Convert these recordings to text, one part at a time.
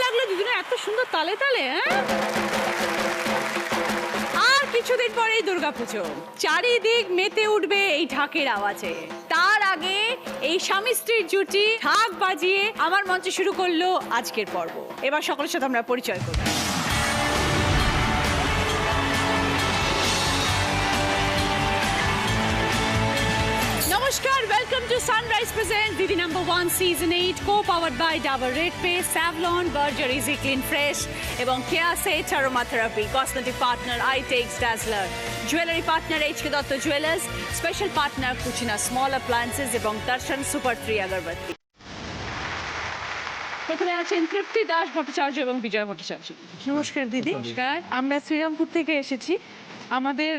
লাগলো দুজনে এত সুন্দর তালে তালে। আর কিছুদিন পরেই দুর্গাপুজো, চারিদিক মেতে উঠবে এই ঢাকের আওয়াজে। তার আগে এই স্বামী স্ত্রীর জুটি ঢাক বাজিয়ে আমার মঞ্চে শুরু করলো আজকের পর্ব। এবার সকলের সাথে আমরা পরিচয় করব। নমস্কার, ওয়েলকাম টু সানরাইজ প্রেজেন্ট দিদি number 1 season 8, co-powered by Dabur Red Paste, Savlon, Berger Easy Clean Fresh এবং Kia Sage Aromatherapy, cosmetic partner iTex Dazzler, jewelry partner HK Dotto Jewelers, special partner Kuchina Small Appliances এবং Darshan Super 3 Agarbatti। প্রথমে আছেন তৃপ্তি দাস ভট্টাচার্য এবং বিজয় ভট্টাচার্য। নমস্কার দিদি। নমস্কার। আমরা শ্রীরামপুর থেকে এসেছি। আমাদের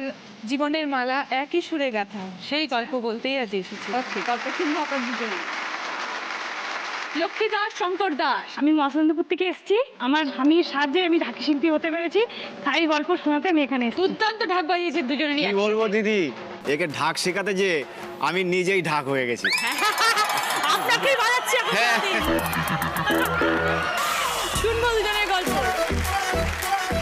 জীবনের মালা একই সুরে গাঁথা, সেই গল্প বলতেই আজ এসেছি। গল্প শুনবো আপনার দুজনে। লক্ষ্মী দাস, শঙ্কর দাস। আমি মসলন্দপুর থেকে এসেছি। আমার স্বামীর সাহায্যে আমি ঢাকি শিল্পী হতে পেরেছি, তাই গল্প শোনাতে আমি এখানে এসেছি। দুর্দান্ত ঢাক বাজিয়েছে দুজনে। কি বলবো দিদি, একে ঢাক শেখাতে যে আমি নিজেই ঢাক হয়ে গেছি। আপনাকেই বাজাচ্ছি এখন। হ্যাঁ। শুনবো দুজনের গল্প।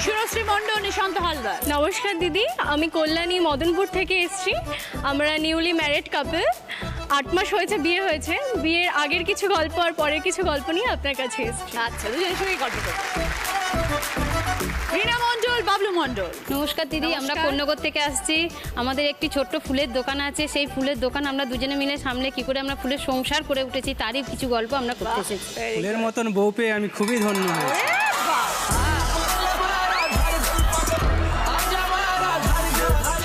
সুরশ্রী মণ্ডল, নিশান্ত হালদার। নমস্কার দিদি, আমি কল্যাণী মদনপুর থেকে এসেছি। আমরা নিউলি ম্যারিড কাপল। 8 মাস হয়েছে বিয়ে হয়েছে। বিয়ের আগের কিছু গল্প আর পরের কিছু গল্প নিয়ে আপনার কাছে এসেছি। আচ্ছা, দুজনের সঙ্গে গল্প করবো। রীনা মণ্ডল, বাবলু মণ্ডল। নমস্কার দিদি, আমরা কন্যাগর থেকে আসছি। আমাদের একটি ছোট্ট ফুলের দোকান আছে। সেই ফুলের দোকান আমরা দুজনে মিলে সামলে কি করে আমরা ফুলের সংসার করে উঠেছি তারই কিছু গল্প আমরা করতে এসেছি। ফুলের মতন বউ পেয়ে আমি খুবই ধন্য হয়েছি।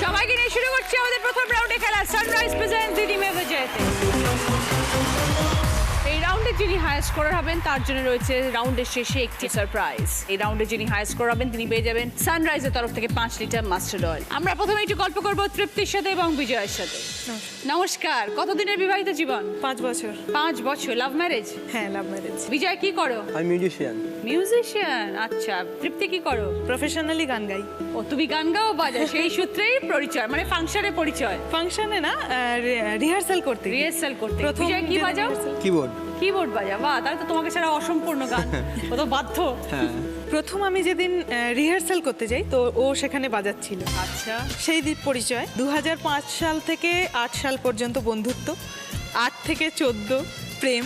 সবাইকে নিয়ে শুরু করছি আমাদের প্রথম রাউন্ডে খেলা, সানরাইজ প্রেজেন্ট দিদি মে বাজাতে। এই রাউন্ডে যিনি হাই স্কোরার হবেন তার জন্য রয়েছে রাউন্ডের শেষে একটি সারপ্রাইজ। এই রাউন্ডে যিনি হাই স্কোর হবেন তিনি পেয়ে যাবেন সানরাইজের তরফ থেকে 5 লিটার মাস্টার্ড অয়েল। আমরা প্রথমে একটু গল্প করব তৃপ্তির সাথে এবং বিজয়ের সাথে। নমস্কার, কতদিনের বিবাহিত জীবন? 5 বছর। 5 বছর। Love marriage? হ্যাঁ, লাভ ম্যারেজ। বিজয় কি করো? আমি মিউজিশিয়ান। মিউজিশিয়ান। আচ্ছা, তৃপ্তি কি করো? প্রফেশনালি গান গাই। ও, তুমি গান গাও বাজাও, সেই সূত্রেই পরিচয়, মানে ফাংশনে পরিচয়। ফাংশনে না, রিহার্সাল করতে। রিহার্সাল করতে। প্রথম বিজয় কি বাজাও? কিবোর্ড। কিবোর্ড বাজাও। বাহ, তাহলে তো তোমাকে ছাড়া অসম্পূর্ণ গান। ও তো বাধ্য। হ্যাঁ। প্রথম আমি যেদিন রিহার্সাল করতে যাই তো ও সেখানে বাজাচ্ছিল। আচ্ছা। সেই দিন পরিচয়। 2005 সাল থেকে 8 সাল পর্যন্ত বন্ধুত্ব। 8 থেকে 14 প্রেম।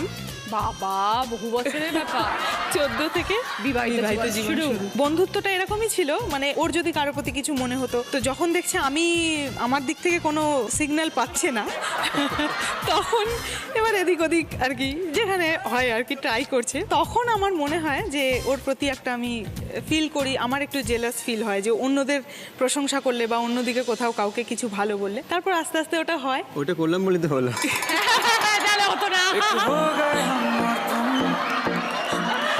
বাবা, বহু বছরের ব্যাপার। 14 থেকে বিবাহিত জীবন শুরু। বন্ধুত্বটা এরকমই ছিল, মানে ওর যদি কারোর প্রতি কিছু মনে হতো তো যখন দেখছে আমি আমার দিক থেকে কোনো সিগন্যাল পাচ্ছে না তখন এবার এদিক ওদিক আর কি যেখানে হয় আর কি ট্রাই করছে, তখন আমার মনে হয় যে ওর প্রতি একটা আমি ফিল করি, আমার একটু জেলাস ফিল হয় যে অন্যদের প্রশংসা করলে বা অন্যদিকে কোথাও কাউকে কিছু ভালো বললে, তারপর আস্তে আস্তে ওটা হয়। ওটা করলাম বলে তো হলো। তাহলে হতো না।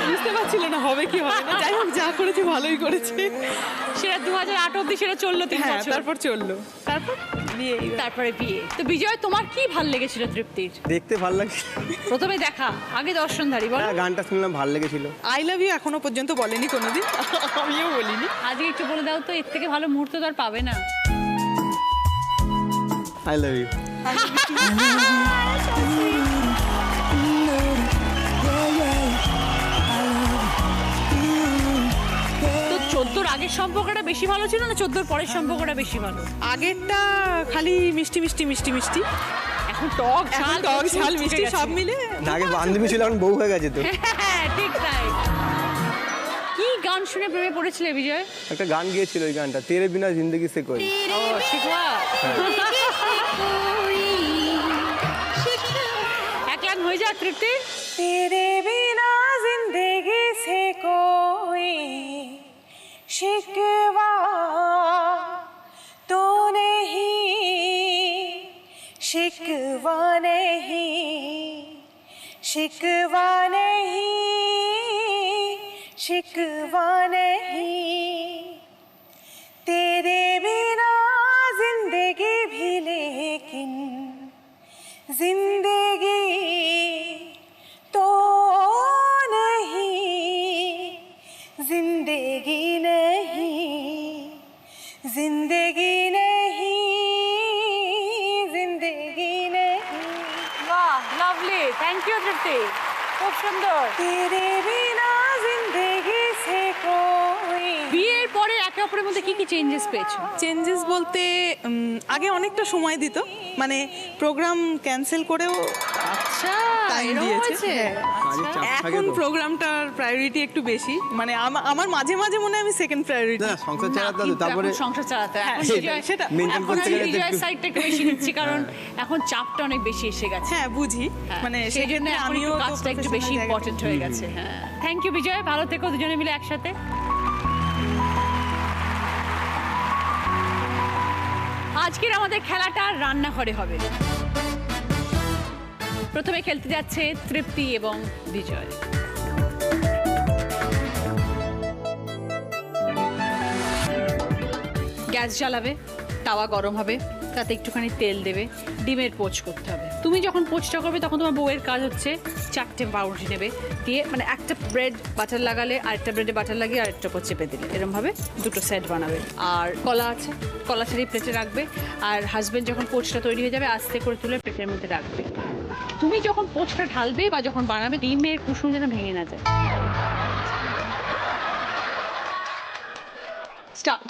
বুঝতে পারছিল না হবে কি হবে না, যাই হোক যা করেছে ভালোই করেছে। সেটা 2008 অব্দি সেটা চললো 3 হ্যাঁ, বছর। তারপর চললো, তারপর বিয়ে। তারপরে বিয়ে। তো বিজয়, তোমার কি ভাল লেগেছিল তৃপ্তির? দেখতে ভাল লাগে। প্রথমে দেখা, আগে দর্শনধারী বল। হ্যাঁ, গানটা শুনলাম ভাল লেগেছিল। আই লাভ ইউ এখনো পর্যন্ত বলেনি কোনোদিন, আমিও বলিনি। আজকে একটু বলে দাও তো, এর থেকে ভালো মুহূর্ত তো আর পাবে না। I love you. তো 14 আগের সম্পর্কটা বেশি ভালো ছিল না 14 পরের সম্পর্কটা বেশি ভালো? আগেরটা খালি মিষ্টি মিষ্টি মিষ্টি মিষ্টি, এখন টক এখন ঝাল, টক প্রচুর ঝাল ঢুকে মিষ্টি গেছে। সব মিলে। না, আগে বান্ধবী ছিল, এখন বউ হয়ে গেছে তো। হ্যাঁ, ঠিক তাই। কি গান শুনে প্রেমে পড়েছিলে বিজয়? একটা গান গিয়েছিল, ওই গানটা তেরে বিনা জিন্দগি সে কোই। ও, শিখবা। এক লাইন হয়ে যাক তৃপ্তি। तेरे बिना जिंदगी से कोई शिकवा तो नहीं, शिकवा नहीं, शिकवा नहीं, शिकवा नहीं। तेरे बिना जिंदगी भी लेकिन जिंदगी तो नहीं, जिंदगी नहीं, जिंदगी नहीं, जिंदगी नहीं। বাহ, লাভলি। থ্যাংক ইউ তৃপ্তি, খুব সুন্দর। तेरे बिना जिंदगी মধ্যে কি কি চেঞ্জেস পেয়েছো? চেঞ্জেস বলতে আগে অনেকটা সময় দিত, মানে প্রোগ্রাম ক্যান্সেল করেও আচ্ছা, টাইম এরকম দিয়েছে। হয়েছে? হ্যাঁ। কাজের চাপ থাকে এখন তো। প্রোগ্রামটার প্রায়োরিটি একটু বেশি, মানে আমার মাঝে মাঝে মনে হয় আমি সেকেন্ড প্রায়োরিটি। না সংসার চালাতে না, হবে, কিন্তু তারপরে এখন সংসার চালাতে হয়। এখন সেটা- বিজয়- সেটা maintain এখন করতে আমি গেলে তো বিজয়ের একটু- সাইডটা একটু বেশি নিচ্ছি, কারণ এখন চাপটা অনেক বেশি এসে গেছে। হ্যাঁ বুঝি, হ্যাঁ, মানে সেই জন্য সেক্ষেত্রে এখন আমিও একটু তো কাজটা একটু বেশি professional জায়গা ইম্পর্টেন্ট হয়ে গেছে। হ্যাঁ, থ্যাংক ইউ বিজয়, ভালো থেকো দুজনে মিলে একসাথে। আজকের আমাদের খেলাটা রান্নাঘরে হবে। প্রথমে খেলতে যাচ্ছে তৃপ্তি এবং বিজয়। গ্যাস জ্বালাবে, তাওয়া গরম হবে, তাতে একটুখানি তেল দেবে, ডিমের পোচ করতে হবে। তুমি যখন পোচটা করবে তখন তোমার বউয়ের কাজ হচ্ছে 4টে পাউরুটি নেবে, দিয়ে মানে একটা ব্রেড বাটার লাগালে আরেকটা ব্রেডে বাটার লাগিয়ে আরেকটা পর চেপে দিলে, এরমভাবে দুটো সেট বানাবে। আর কলা আছে, কলা ছেড়ে প্লেটে রাখবে। আর হাজবেন্ড যখন পোচটা তৈরি হয়ে যাবে আস্তে করে তুলে প্লেটের মধ্যে রাখবে। তুমি যখন পোচটা ঢালবে বা যখন বানাবে, ডিমের কুসুম যেন ভেঙে না যায়। স্টার্ট।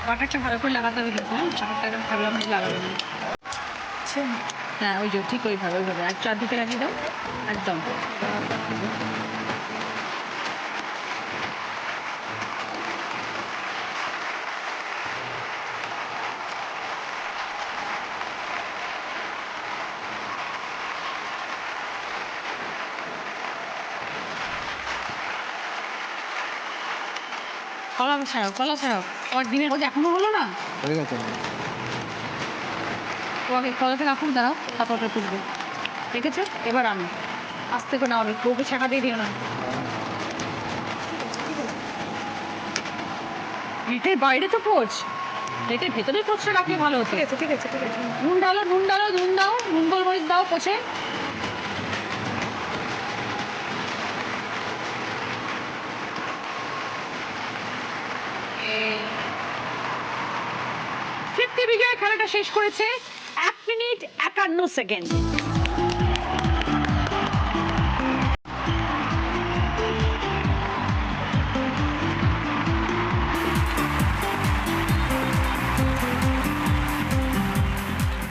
বাটারটা ভালো করে লাগাতে হবে কিন্তু, বাটারটা ভাবলাম লাগাবে না। হ্যাঁ ওই যে ঠিক ওইভাবে ওইভাবে আর চারদিকে লাগিয়ে দাও একদম। কলা ছাড়াও, কলা ছাড়াও। ওর ডিমের পোচ এখনো হলো না। হয়ে গেছে। তোমাকে কলাতে রাখুন, দাঁড়াও, তারপর ওটা তুলবে। দেখেছো? এবার আমি আস্তে করে নাও, বউকে ছাকা দিয়ে দিও না। নেটের বাইরে তো পোচ, নেটের ভেতরে পোচটা রাখলে ভালো হতো। ঠিক আছে ঠিক আছে ঠিক আছে। নুন ডালো, নুন ডালো, নুন দাও, নুন গোলমরিচ দাও পোচে। তৃপ্তি বিজয় খেলাটা শেষ করেছে 1 মিনিট 51 সেকেন্ড।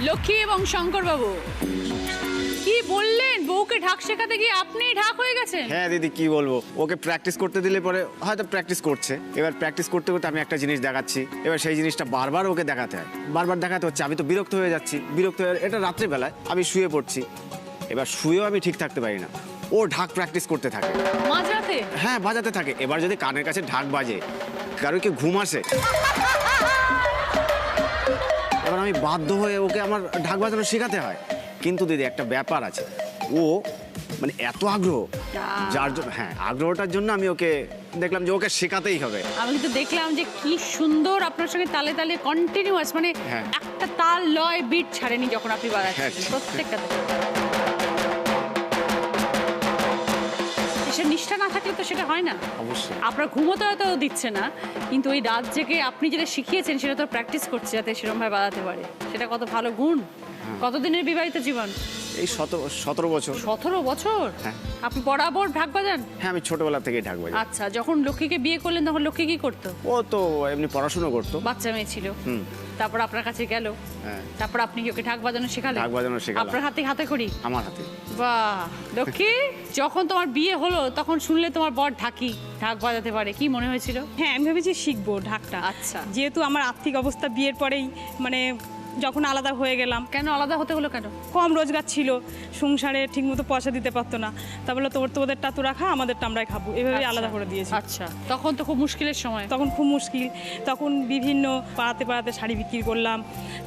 লক্ষ্মী এবং শঙ্কর বাবু কি বললেন, বউকে ঢাক শেখাতে গিয়ে আপনি ঢাক হয়ে গেছেন? হ্যাঁ দিদি কি বলবো, ওকে প্র্যাকটিস করতে দিলে পরে হয়তো প্র্যাকটিস করছে। এবার প্র্যাকটিস করতে করতে আমি একটা জিনিস দেখাচ্ছি, এবার সেই জিনিসটা বারবার ওকে দেখাতে হয়, বারবার দেখাতে হচ্ছে। আমি তো বিরক্ত হয়ে যাচ্ছি, বিরক্ত হয়ে এটা রাত্রিবেলায় আমি শুয়ে পড়ছি, এবার শুয়েও আমি ঠিক থাকতে পারি না, ও ঢাক প্র্যাকটিস করতে থাকে। মাঝরাতে? হ্যাঁ বাজাতে থাকে। এবার যদি কানের কাছে ঢাক বাজে, কারো কি ঘুম আসে, এবার আমি বাধ্য হয়ে ওকে আমার ঢাক বাজানো শেখাতে হয়। কিন্তু দিদি একটা ব্যাপার আছে, ও মানে এত আগ্রহ, যার জন্য হ্যাঁ আগ্রহটার জন্য আমি ওকে দেখলাম যে ওকে শেখাতেই হবে। আমি কিন্তু দেখলাম যে কি সুন্দর আপনার সঙ্গে তালে তালে কন্টিনিউয়াস, মানে হ্যাঁ। একটা তাল লয় বিট ছাড়েনি যখন আপনি বাজাচ্ছেন, হ্যাঁ। প্রত্যেকটা সে নিষ্ঠা না থাকলে তো সেটা হয় না। অবশ্যই। আপনার ঘুমোতে হয়তো দিচ্ছে না, কিন্তু ওই রাত জেগে আপনি যেটা শিখিয়েছেন সেটা তো প্র্যাকটিস করছে যাতে সেরকমভাবে বাজাতে পারে, সেটা কত ভালো গুণ। কতদিনের বিবাহিত জীবন? এই 17 বছর। 17 বছর? হ্যাঁ। আপনি বরাবর ঢাক বাজান? হ্যাঁ আমি ছোটবেলা থেকেই ঢাক বাজাই। আচ্ছা, যখন লক্ষ্মীকে বিয়ে করলেন তখন লক্ষ্মী কি করতো? ও তো এমনি পড়াশোনা করতো। বাচ্চা মেয়ে ছিল, হুম। তারপর আপনার কাছে গেল, হ্যাঁ। তারপর আপনি কি ওকে ঢাক বাজানো শেখালেন? ঢাক বাজানো শেখালাম। আপনার হাতে হাতে করি? আমার হাতে। বাহ লক্ষ্মী, যখন তোমার বিয়ে হলো তখন শুনলে তোমার বর ঢাক বাজাতে পারে, কি মনে হয়েছিল? হ্যাঁ, আমি ভেবেছি শিখবো ঢাকটা। আচ্ছা। যেহেতু আমার আর্থিক অবস্থা বিয়ের পরেই মানে যখন আলাদা হয়ে গেলাম, কেন আলাদা হতে হলো কেন? কম রোজগার ছিল, সংসারে ঠিকমতো পয়সা দিতে পারতো না, তা বললো তোদেরটা তো রাখা, আমাদেরটা আমরাই খাবো, এভাবেই আচ্ছা। আলাদা করে দিয়েছি। আচ্ছা, তখন তো খুব মুশকিলের সময়। তখন খুব মুশকিল, তখন বিভিন্ন পাড়াতে পাড়াতে শাড়ি বিক্রি করলাম,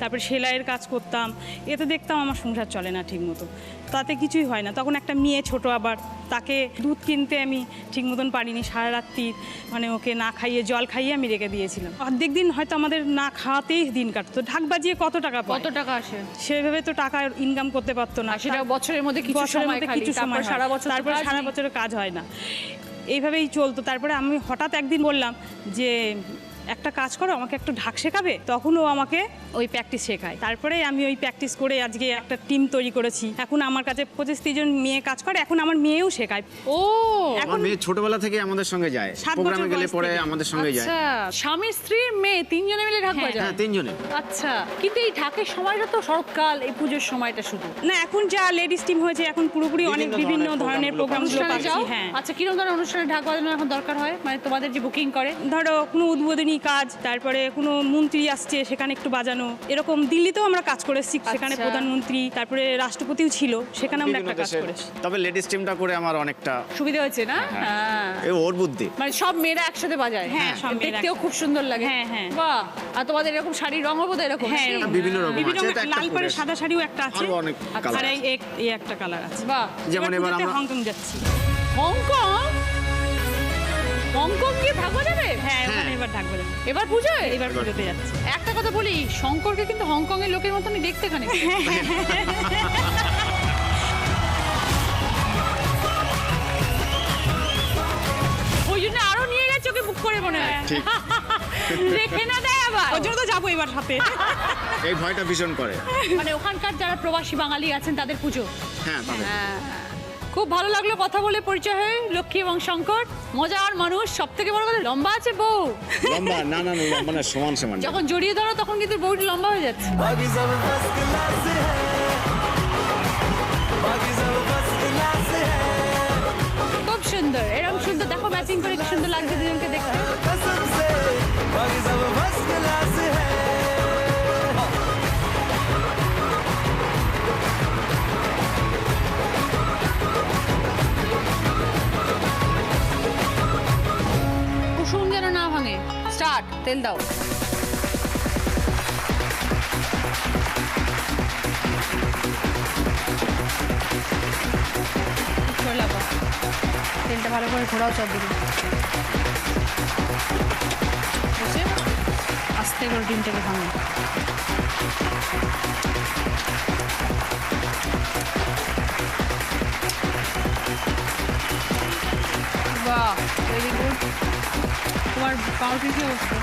তারপরে সেলাইয়ের কাজ করতাম, এতে দেখতাম আমার সংসার চলে না ঠিক মতো, তাতে কিছুই হয় না। তখন একটা মেয়ে ছোট, আবার তাকে দুধ কিনতে আমি ঠিক মতন পারিনি, সারা রাত্রি মানে ওকে না খাইয়ে জল খাইয়ে আমি রেখে দিয়েছিলাম। অর্ধেক দিন হয়তো আমাদের না খাওয়াতেই দিন কাটতো। ঢাক বাজিয়ে কত টাকা পায়? কত টাকা আসে? সেভাবে তো টাকা ইনকাম করতে পারতো না, আর সেটা বছরের মধ্যে কিছু বছরের সময় মধ্যে খালি, কিছু তারপর সময় সারা হয়। বছর তো তারপর কাজ সারা নেই। বছরের কাজ হয় না, এইভাবেই চলতো। তারপরে আমি হঠাৎ একদিন বললাম যে একটা কাজ করো, আমাকে একটু ঢাক শেখাবে। তখন ও আমাকে ওই প্র্যাকটিস শেখায়। তারপরে আমি ওই প্র্যাকটিস করে আজকে একটা টিম তৈরি করেছি। এখন আমার কাছে 25-30 জন মেয়ে কাজ করে, এখন আমার মেয়েও শেখায়। ও আমার মেয়ে ছোটবেলা থেকে আমাদের সঙ্গে যায়, 7 প্রোগ্রামে বছর গেলে বয়স পরে থেকে। আমাদের সঙ্গে যায়। আচ্ছা, স্বামী স্ত্রীর মেয়ে তিনজনে মিলে ঢাক হ্যাঁ, বাজায়? হ্যাঁ, তিনজনে। আচ্ছা, কিন্তু এই ঢাকের সময়টা তো শরৎকাল, এই পুজোর সময়টা শুধু। না, এখন যা লেডিস টিম হয়েছে, এখন পুরোপুরি অনেক বিভিন্ন ধরনের প্রোগ্রামগুলো অনুষ্ঠানে পাচ্ছি। যাও? হ্যাঁ, আচ্ছা, কিরকম ধরনের অনুষ্ঠানে ঢাক বাজানো এখন দরকার হয়, মানে তোমাদের যে বুকিং করে? ধরো কোনো উদ্বোধনী কাজ, তারপরে কোনো মন্ত্রী আসছে সেখানে একটু বাজানো, এরকম দিল্লিতেও আমরা কাজ করে এসেছি, সেখানে আচ্ছা। প্রধানমন্ত্রী, তারপরে রাষ্ট্রপতিও ছিল, সেখানে আমরা বিভিন্ন একটা কাজ দেশের। করেছি। তবে লেডিস টিমটা করে আমার অনেকটা সুবিধা হয়েছে না? হ্যাঁ। এ ওর বুদ্ধি। মানে সব মেয়েরা একসাথে বাজায়? হ্যাঁ, সব মেয়েরা দেখতেও খুব সুন্দর লাগে। হ্যাঁ, হ্যাঁ। বাহ, আর তোমাদের এরকম শাড়ির রঙও বোধ এরকম? হ্যাঁ, নাকি? এরকম। বিভিন্ন রকম বিভিন্ন আছে, এটা একটা লাল করে পরে সাদা শাড়িও একটা আছে, আরো অনেক কালার আর আছে। এই একটা কালার আছে। বাহ। যেমন এবার পুজোতে আমরা হংকং যাচ্ছি। হংকং? হংকং গিয়ে ঢাক বাজাবে? হ্যাঁ, ওখানে এবার ঢাক বাজাবো। এবার পুজোয়? এবার পুজোতে যাচ্ছি। একটা কথা বলি, শঙ্করকে কিন্তু হংকং এর লোকের মতনই দেখতে খানে। ওই জন্য আরো নিয়ে গেছে ওকে বুক করে মনে হয়। ঠিক। রেখে না দেয় আবার। ওর জন্য তো যাবো এবার সাথে। এই ভয়টা ভীষণ করে। মানে ওখানকার যারা প্রবাসী বাঙালি আছেন তাদের পুজো। হ্যাঁ, তাদের। হ্যাঁ। খুব ভালো লাগলো কথা বলে, পরিচয় হয়ে। লক্ষ্মী এবং শঙ্কর মজার মানুষ, সব থেকে বড় কথা লম্বা আছে বউ। লম্বা না না না, লম্বা না, সমান সমান। যখন জড়িয়ে ধরো তখন কিন্তু বউটি লম্বা হয়ে যাচ্ছে। খুব সুন্দর, এরকম সুন্দর দেখো, ম্যাচিং করে কি সুন্দর লাগছে দুজনকে দেখতে। কুসুম যেন না ভাঙে। স্টার্ট, তেল দাও। ছড়াবো। তেলটা ভালো করে ঘোরাও চারদিকে। বুঝছে? আস্তে করে ডিমটাকে ভাঙো। বাহ, ভেরি গুড। তোমার পাউরুটির কি অবস্থা?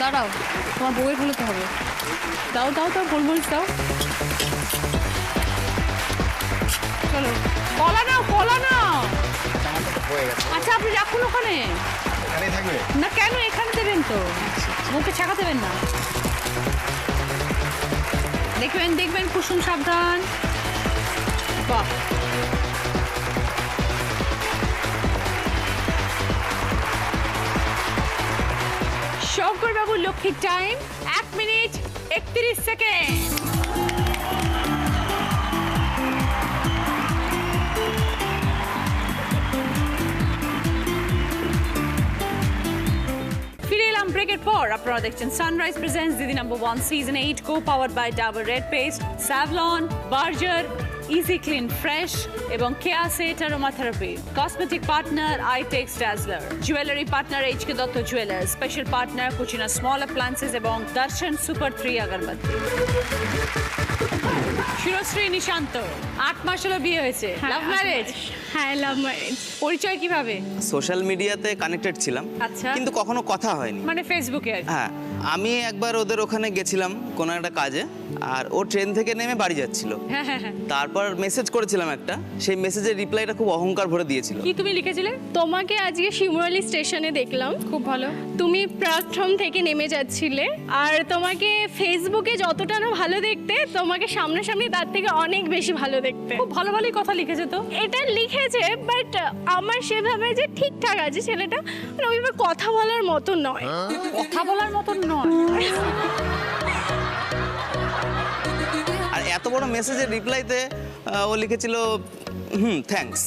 দাঁড়াও, তোমার বউয়ের হলতে হবে। দাও দাও দাও, গোলমরিচ দাও। চলো, কলা নাও, কলা নাও। হয়ে গেছে। আচ্ছা, আপনি রাখুন ওখানে। এখানেই থাকবে? না কেন, এখানে দেবেন তো, মুখে ছাকা দেবেন না। দেখবেন দেখবেন, কুসুম সাবধান। বাহ, শঙ্কর বাবু লক্ষ্মীর টাইম 1 মিনিট 31 সেকেন্ড। ফিরে এলাম ব্রেকের পর। আপনারা দেখছেন Sunrise presents Didi number 1 season 8, co powered by Dabur red paste, Savlon, Berger, easy clean fresh এবং Keya Seth aromatherapy. Cosmetic partner Eyetex Dazzler, jewellery partner HK Dutta jewellers, special partner Cucina small appliances এবং Darshan super 3 আগরবাতি। শিরশ্রী নিশান্ত, 8 মাস হলো বিয়ে হয়েছে। Love marriage? হ্যাঁ, love marriage. পরিচয় কিভাবে? Social মিডিয়াতে connected ছিলাম, আচ্ছা। কিন্তু কখনো কথা হয়নি। মানে ফেসবুকে আর কি? হ্যাঁ, আমি একবার ওদের ওখানে গেছিলাম কোনো একটা কাজে, আর ও ট্রেন থেকে নেমে বাড়ি যাচ্ছিল। হ্যাঁ হ্যাঁ হ্যাঁ। তারপর মেসেজ করেছিলাম একটা, সেই মেসেজের রিপ্লাইটা খুব অহংকার ভরে দিয়েছিল। কি তুমি লিখেছিলে? তোমাকে আজকে শিমুরালি স্টেশনে দেখলাম, খুব ভালো। তুমি প্ল্যাটফর্ম থেকে নেমে যাচ্ছিলে, আর তোমাকে ফেসবুকে যতটা না ভালো দেখতে, তোমাকে সামনাসামনি তার থেকে অনেক বেশি ভালো দেখতে। খুব ভালো ভালোই কথা লিখেছে তো। এটা লিখেছে, বাট আমার সেভাবে যে ঠিকঠাক আছে ছেলেটা, মানে ওইভাবে কথা বলার মতো নয়। কথা বলার মতন নয়। আর এত বড় মেসেজের রিপ্লাইতে ও লিখেছিল থ্যাঙ্কস।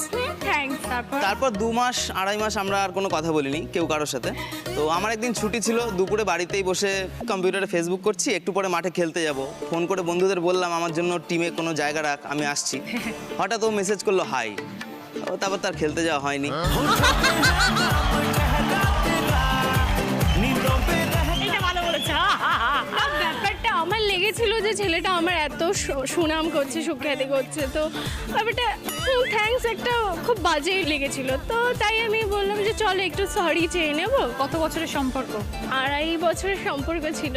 থ্যাঙ্কস। তারপর তারপর 2 মাস 2.5 মাস আমরা আর কোনো কথা বলিনি কেউ কারোর সাথে। তো আমার একদিন ছুটি ছিল, দুপুরে বাড়িতেই বসে কম্পিউটারে ফেসবুক করছি, একটু পরে মাঠে খেলতে যাব। ফোন করে বন্ধুদের বললাম আমার জন্য টিমে কোনো জায়গা রাখ, আমি আসছি। হঠাৎ ও মেসেজ করলো হাই। ও তারপর তার খেলতে যাওয়া হয়নি। এটা ভালো বলেছে। না, ব্যাপারটা আমার লেগেছিল যে ছেলেটা আমার এত সুনাম করছে, সুখ্যাতি করছে, তো ব্যাপারটা থ্যাঙ্কস একটা খুব বাজে লেগেছিল। তো তাই আমি বললাম যে চলো একটু সরি চেয়ে নেবো। কত বছরের সম্পর্ক? 2.5 বছরের সম্পর্ক ছিল,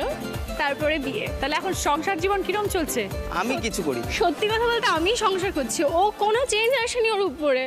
তারপরে বিয়ে। তাহলে এখন সংসার জীবন কিরম চলছে? আমি কিছু করি। সত্যি কথা বলতে আমি সংসার করছি, ও কোনো চেঞ্জ আসেনি ওর উপরে।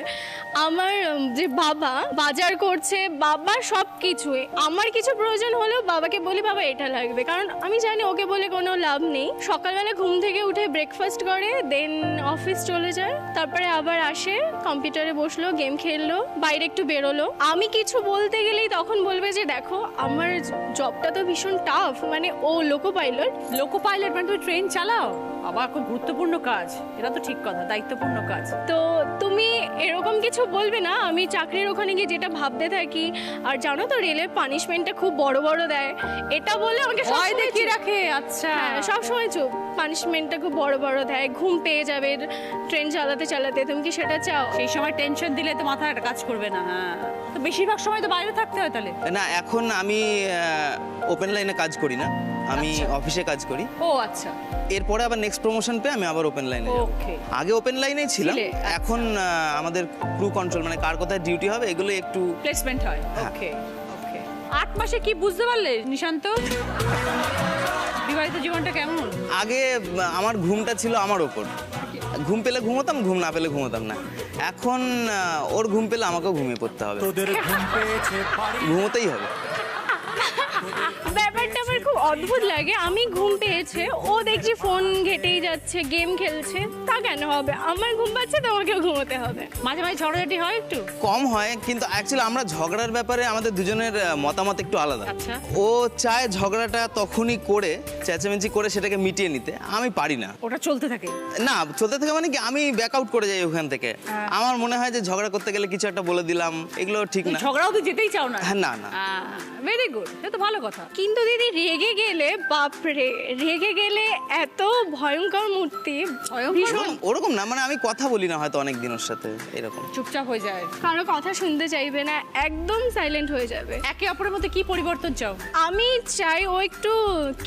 আমার যে বাবা বাজার করছে, বাবার সব কিছুই, আমার কিছু প্রয়োজন হলেও বাবাকে বলি বাবা এটা লাগবে, কারণ আমি জানি ওকে বলে কোনো লাভ নেই। সকালবেলা ঘুম থেকে উঠে ব্রেকফাস্ট করে, দেন অফিস চলে যায়, তারপরে আবার আসে, কম্পিউটারে বসলো, গেম খেললো, বাইরে একটু বেরোলো। আমি কিছু বলতে গেলেই তখন বলবে যে দেখো আমার জবটা তো ভীষণ টাফ, মানে ও লোকো পাইলট। লোকো পাইলট মানে তুমি ট্রেন চালাও? আবার খুব গুরুত্বপূর্ণ কাজ, এটা তো ঠিক কথা, দায়িত্বপূর্ণ কাজ। তো তুমি এরকম কিছু বলবে না, আমি চাকরির ওখানে গিয়ে যেটা ভাবতে থাকি। আর জানো তো রেলের পানিশমেন্টটা খুব বড় বড় দেয়, এটা বলে আমাকে ভয় সবসময় দেখিয়ে চুপ। রাখে। আচ্ছা, হ্যাঁ, সবসময় চুপ। পানিশমেন্টটা খুব বড় বড় দেয়, ঘুম পেয়ে যাবে ট্রেন চালাতে চালাতে, তুমি কি সেটা চাও? সেই সময় টেনশন দিলে তো মাথা একটা কাজ করবে না। হ্যাঁ, তো বেশিরভাগ সময় তো বাইরে থাকতে হয় তাহলে। না, এখন আমি ওপেন লাইনে কাজ করি না, আমি অফিসে কাজ করি। ও আচ্ছা। এরপরে আবার নেক্সট প্রমোশন পেয়ে আমি আবার ওপেন লাইনে যাব। Okay. আগে ওপেন লাইনেই ছিলাম, ছিলে, আচ্ছা। এখন আমাদের ক্রু কন্ট্রোল, মানে কার কোথায় ডিউটি হবে এগুলো একটু। প্লেসমেন্ট হয়। হ্যাঁ। ওকে ওকে। 8 মাসে কি বুঝতে পারলে নিশান্ত? বিবাহিত জীবনটা কেমন? আগে আমার ঘুমটা ছিল আমার ওপর, ঘুম পেলে ঘুমোতাম, ঘুম না পেলে ঘুমোতাম না। এখন ওর ঘুম পেলে আমাকেও ঘুমিয়ে পড়তে হবে, ঘুমোতেই হবে। ব্যাপারটা আমার খুব অদ্ভুত লাগে। আমি ঘুম পেয়েছে, ও দেখছি ফোন ঘেটেই যাচ্ছে, গেম খেলছে, তা কেন হবে? আমার ঘুম পাচ্ছে, তোমাকেও ঘুমোতে হবে। মাঝে মাঝে ঝগড়াঝাটি হয় একটু? কম হয়, কিন্তু অ্যাকচুয়ালি আমরা ঝগড়ার ব্যাপারে আমাদের দুজনের মতামত একটু আলাদা। আচ্ছা। ও চায় ঝগড়াটা তখনই করে চেঁচামেচি করে সেটাকে মিটিয়ে নিতে, আমি পারি না। ওটা চলতে থাকে? না, চলতে থাকে মানে কি, আমি ব্যাক আউট করে যাই ওখান থেকে। আমার মনে হয় যে ঝগড়া করতে গেলে কিছু একটা বলে দিলাম, এগুলো ঠিক না। ঝগড়াও তো যেতেই চাও না? হ্যাঁ, না না। ভেরি গুড, এটা তো ভালো কথা। কিন্তু দিদি রেগে গেলে, বাপরে, রেগে গেলে এত ভয়ঙ্কর মূর্তি। ভীষণ। ওরকম না, মানে আমি কথা বলি না হয়তো অনেক দিন ওর সাথে, এরকম। চুপচাপ হয়ে যায়, কারো কথা শুনতে চাইবে না, একদম সাইলেন্ট হয়ে যাবে। একে অপরের মধ্যে কি পরিবর্তন চাও? আমি চাই ও একটু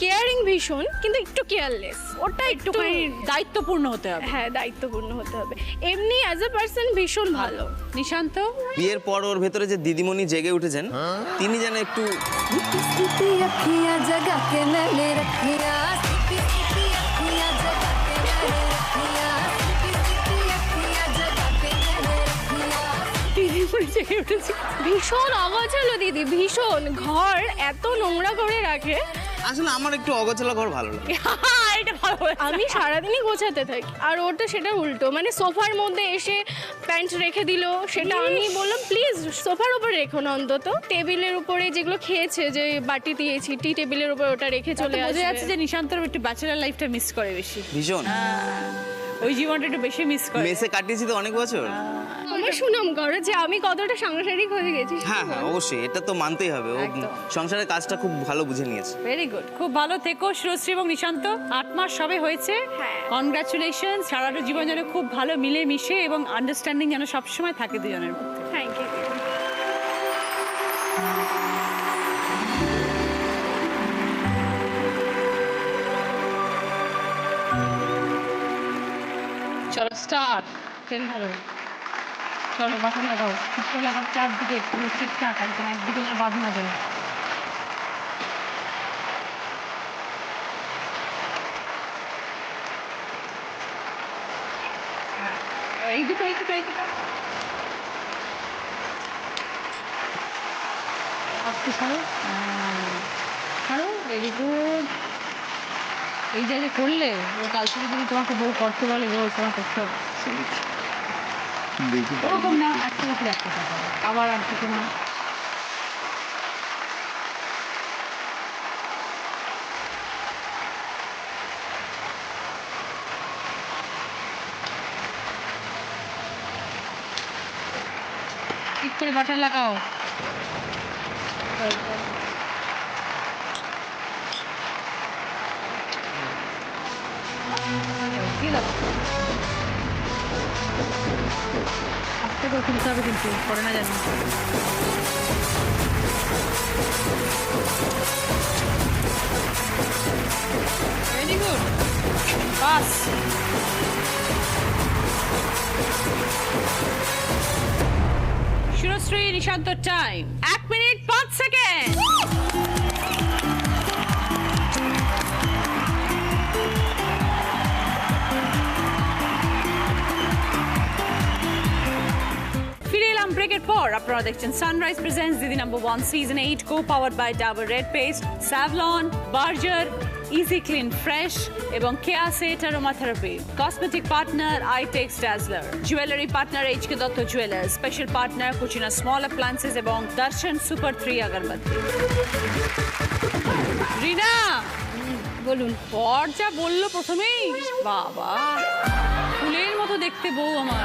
কেয়ারিং ভীষণ, কিন্তু একটু কেয়ারলেস, ওটা একটু একটুখানি দায়িত্বপূর্ণ হতে হবে। হ্যাঁ, দায়িত্বপূর্ণ হতে হবে। এমনি অ্যাজ এ পার্সন ভীষণ ভালো। নিশান্ত? বিয়ের পর ওর ভেতরে যে দিদিমণি জেগে উঠেছেন, তিনি যেন একটু अखियां जगा के मैंने रखिया, अखियां जगा के मैंने रखिया, अखियां जगा के मैंने रखिया। দিদিমণি জেগে উঠেছে। ভীষণ অগোছালো দিদি, ভীষণ। ঘর এত নোংরা করে রাখে। আসলে আমার একটু অগোছালো ঘর ভালো লাগে। এটা ভালো বলেছো। আমি সারাদিনই গোছাতে থাকি, আর ওটা সেটা উল্টো, মানে সোফার মধ্যে এসে প্যান্ট রেখে দিল, সেটা আমি বললাম প্লিজ সোফার উপর রেখো না, অন্তত টেবিলের উপরে যেগুলো খেয়েছে, যে বাটি দিয়েছি টি টেবিলের উপর, ওটা রেখে চলে বোঝা যাচ্ছে আসে। যে নিশান্তর একটু ব্যাচেলার লাইফটা মিস করে বেশি। ভীষণ। ওই জীবনটা একটু বেশি মিস করে। মেসে কাটিয়েছি তো অনেক বছর। আমার সুনাম করো যে আমি কতটা সাংসারিক হয়ে গেছি। হ্যাঁ হ্যাঁ, অবশ্যই, এটা তো মানতেই হবে। ও একদম। সংসারের কাজটা খুব ভালো বুঝে নিয়েছে। ভেরি গুড, খুব ভালো থেকো শুভশ্রী এবং নিশান্ত। 8 মাস সবে হয়েছে, হ্যাঁ। কনগ্রাচুলেশন। সারাটা জীবন যেন খুব ভালো মিলে মিশে এবং আন্ডারস্ট্যান্ডিং যেন সবসময় থাকে দুজনের মধ্যে। Thank you. চলো স্টার্ট। ট্রেন ভালো, চলো বাসা লাগাও, লাগাও চারদিকে পুরো ঠিকঠাক, একদম একদিকে বাদ না যায়। এই দুটো আপনি ছাড়ো, ছাড়ো, ভেরি গুড। এই যে করলে ও কাল থেকে যদি তোমাকে বউ করতে বলে, বউ তোমার করতে হবে। ওরকম না, একটা উপরে একটা কথা আবার আর কিছু না। করে বাটার লাগাও। আস্তে করে খুলতে হবে কিন্তু, পড়ে না জানি। ভেরি গুড, বাস। Surashree Nishant time 1 minute 5 second. ফিরে এলাম ব্রেকের পর। আপনারা দেখছেন Sunrise presents Didi number 1 season 8 co powered by Dabur red paste, Savlon, Berger, easy clean fresh এবং Keya Seth aromatherapy. Cosmetic partner Eyetex Dazzler, jewellery partner HK Dutta jewellers, special partner Cucina small appliances এবং Darshan super 3 আগরবাতি। রিনা বলুন। পর যা বললো প্রথমেই, বাবা ফুলের মতো দেখতে বউ আমার।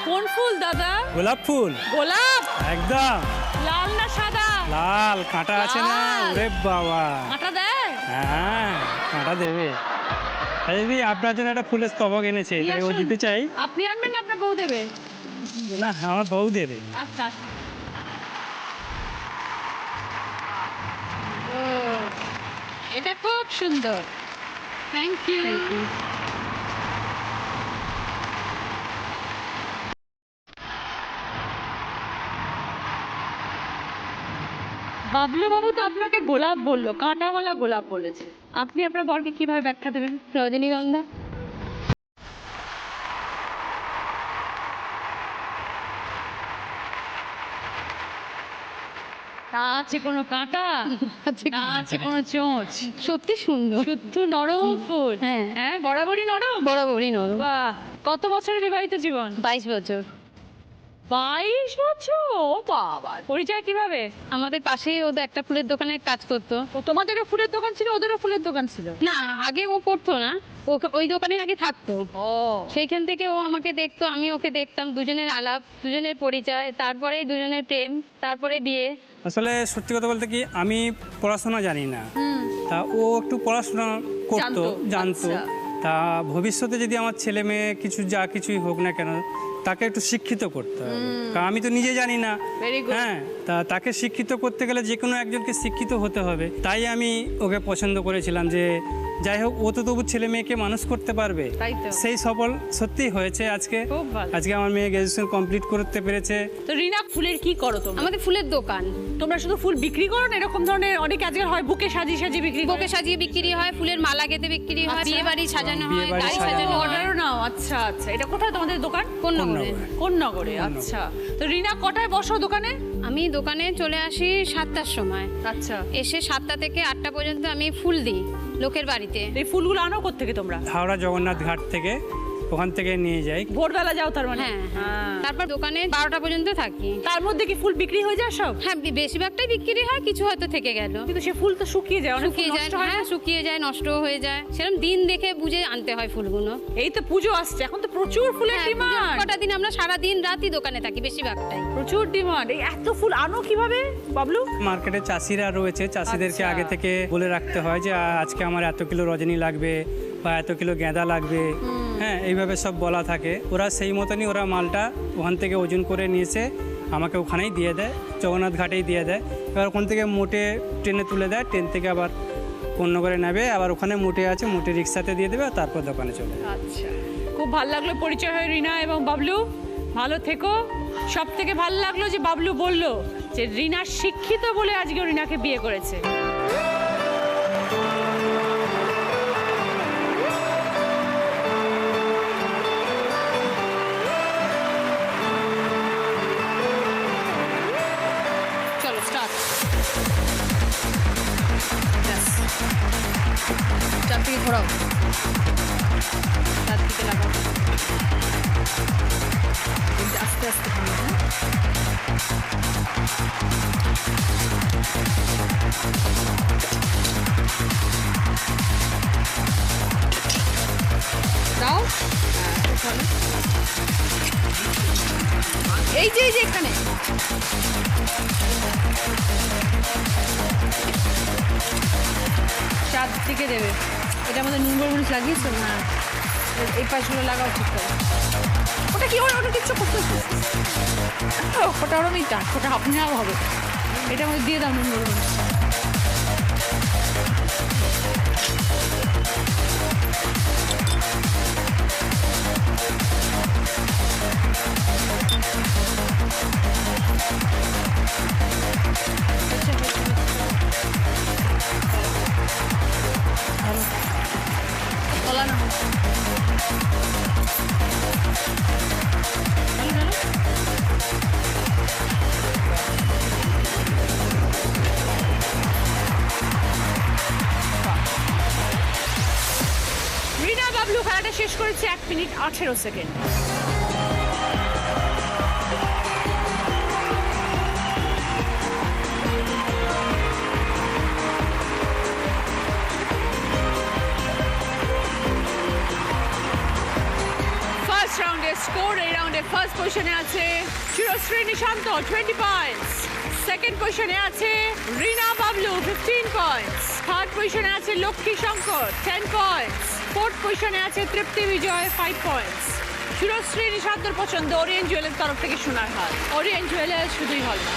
কোন ফুল দাদা? গোলাপ ফুল। গোলাপ? একদম লাল না সাদা? লাল, কাঁটা আছে না? লাল। ওরে বাবা, কাঁটা দেয়? হ্যাঁ কাঁটা দেবে। তাই দিদি আপনার জন্য একটা ফুলের স্তবক এনেছে, তাই ও দিতে চাই। আপনি আনবেন না আপনার বউ দেবে? না, আমার বউ দেবে। আচ্ছা। ও, এটা খুব সুন্দর। Thank you. বাবলু বাবু তো আপনাকে গোলাপ বললো, কাঁটাওয়ালা গোলাপ বলেছে। আপনি আপনার বরকে কিভাবে ব্যাখ্যা দেবেন? রজনীগন্ধা। না আছে কোনো কাঁটা, না আছে কোনো চোঁচ। সত্যি সুন্দর। শুদ্ধ নরম ফুল। হ্যাঁ। হ্যাঁ, বরাবরই নরম। বরাবরই নরম। বাহ, কত বছরের বিবাহিত জীবন? 22 বছর। 22 বছর? ও বাবা, পরিচয় কিভাবে? আমাদের পাশেই ওদের একটা ফুলের দোকানে কাজ করতো। ও তোমাদেরও ফুলের দোকান ছিল, ওদেরও ফুলের দোকান ছিল? না, আগে ও করতো না, ওই দোকানে আগে থাকতো। ও, সেইখান থেকে ও আমাকে দেখতো, আমি ওকে দেখতাম, দুজনের আলাপ, দুজনের পরিচয়, তারপরে দুজনের প্রেম, তারপরে বিয়ে। আসলে সত্যি কথা বলতে কি, আমি পড়াশোনা জানি না, তা ও একটু পড়াশোনা করতো, জানতো। আচ্ছা। তা ভবিষ্যতে যদি আমার ছেলে মেয়ে কিছু যা কিছুই হোক না কেন, তাকে একটু শিক্ষিত করতে হবে, কারণ আমি তো নিজে জানি না। Very good. হ্যাঁ, তা তাকে শিক্ষিত করতে গেলে যে কোনো একজনকে শিক্ষিত হতে হবে। তাই আমি ওকে পছন্দ করেছিলাম যে যাই হোক, ও তো তবু ছেলে মেয়েকে মানুষ করতে পারবে। তাই তো। সেই সফল সত্যি হয়েছে আজকে। খুব ভালো। আজকে আমার মেয়ে গ্র্যাজুয়েশন কমপ্লিট করতে পেরেছে। তো রিনা, ফুলের কি করো তোমরা? আমাদের ফুলের দোকান। তোমরা শুধু ফুল বিক্রি করো না, এরকম ধরনের অনেক আজকাল হয় বুকে সাজিয়ে সাজিয়ে বিক্রি করে? বুকে সাজিয়ে বিক্রি হয়, ফুলের মালা গেঁথে বিক্রি হয়, আচ্ছা। বিয়ে বাড়ি সাজানো হয়, বিয়েবাড়ি গাড়ি সাজানো সাজানো হয়। অর্ডারও নাও? আচ্ছা আচ্ছা। এটা কোথায় তোমাদের দোকান? কোন নগরে? কোন নগরে? আচ্ছা। তো রিনা, কটায় বসো দোকানে? আমি দোকানে চলে আসি 7টার সময়। আচ্ছা। এসে 7টা থেকে 8টা পর্যন্ত আমি ফুল দিই লোকের বাড়িতে। এই ফুলগুলো আনো কোত্থেকে তোমরা? হাওড়া জগন্নাথ ঘাট থেকে, ওখান থেকে নিয়ে যাই। ভোরবেলা যাও তার মানে? হ্যাঁ, হ্যাঁ। তারপর দোকানে 12টা পর্যন্ত থাকি। তার মধ্যে কি ফুল বিক্রি হয়ে যায় সব? হ্যাঁ, বেশিরভাগটাই বিক্রি হয়, কিছু হয়তো থেকে গেল। কিন্তু সে ফুল তো শুকিয়ে যায়, অনেক ফুল শুকিয়ে যায়, নষ্ট হয় না? হ্যাঁ শুকিয়ে যায়, নষ্ট হয়ে যায়। সেরকম দিন দেখে বুঝে আনতে হয় ফুলগুলো। এই তো পুজো আসছে, এখন তো প্রচুর ফুলের হ্যাঁ, পুজোর ডিমান্ড। কটা দিন আমরা সারা দিন রাতই দোকানে থাকি, বেশিরভাগটাই। প্রচুর ডিমান্ড। এই এত ফুল আনো কিভাবে বাবলু? মার্কেটে চাষিরা রয়েছে, চাষিদেরকে আচ্ছা। আগে থেকে বলে রাখতে হয় যে আজকে আমার এত কিলো রজনী লাগবে বা এত কিলো গাঁদা লাগবে। হ্যাঁ, এইভাবে সব বলা থাকে। ওরা সেই মতনই ওরা মালটা ওখান থেকে ওজন করে নিয়ে এসে আমাকে ওখানেই দিয়ে দেয়, জগন্নাথ ঘাটেই দিয়ে দেয়। এবার ওখান থেকে মোটে ট্রেনে তুলে দেয়, ট্রেন থেকে আবার অন্য করে নেবে, আবার ওখানে মোটে আছে, মোটে রিক্সাতে দিয়ে দেবে, আর তারপর দোকানে চলে যায়। আচ্ছা, খুব ভালো লাগলো পরিচয় হয় রিনা এবং বাবলু। ভালো থেকো। সব থেকে ভালো লাগলো যে বাবলু বললো যে রিনা শিক্ষিত বলে আজকে ও রিনাকে বিয়ে করেছে। চলো স্টার্ট। চারদিকে ঘোরাও, চারদিকে লাগাও, আস্তে আস্তে ঘোরাও, হ্যাঁ? দাও। হ্যাঁ, খুব ভালো। এই যে এখানে চারদিকে দেবে। এটা আমাদের নুন গোলমরিচ লাগিয়েছো না? এই পাশগুলো লাগাও ঠিক করে। ওটা কি ওটা কিচ্ছু করতে ওটা ওরমই টাক, ওটা আপনি আর হবে। এটা আমাদের দিয়ে দাও নুন গোলমরিচ। বলা না রিনা বাবলু খেলাটা শেষ করেছে 1 মিনিট 18 সেকেন্ড। ফার্স্ট রাউন্ডের স্কোর, এই রাউন্ডে ফার্স্ট পজিশনে আছে শিরশ্রী নিশান্ত 20 পয়েন্টস, সেকেন্ড পজিশনে আছে রিনা বাবলু 15 পয়েন্টস, থার্ড পজিশনে আছে লক্ষ্মী শঙ্কর 10 পয়েন্টস, ফোর্থ পজিশনে আছে তৃপ্তি বিজয় 5 পয়েন্টস। শিরশ্রী নিশান্তর পছন্দ ওরিয়েন্ট জুয়েলার্স তরফ থেকে সোনার হার। ওরিয়েন্ট জুয়েলার্স শুধুই হল না।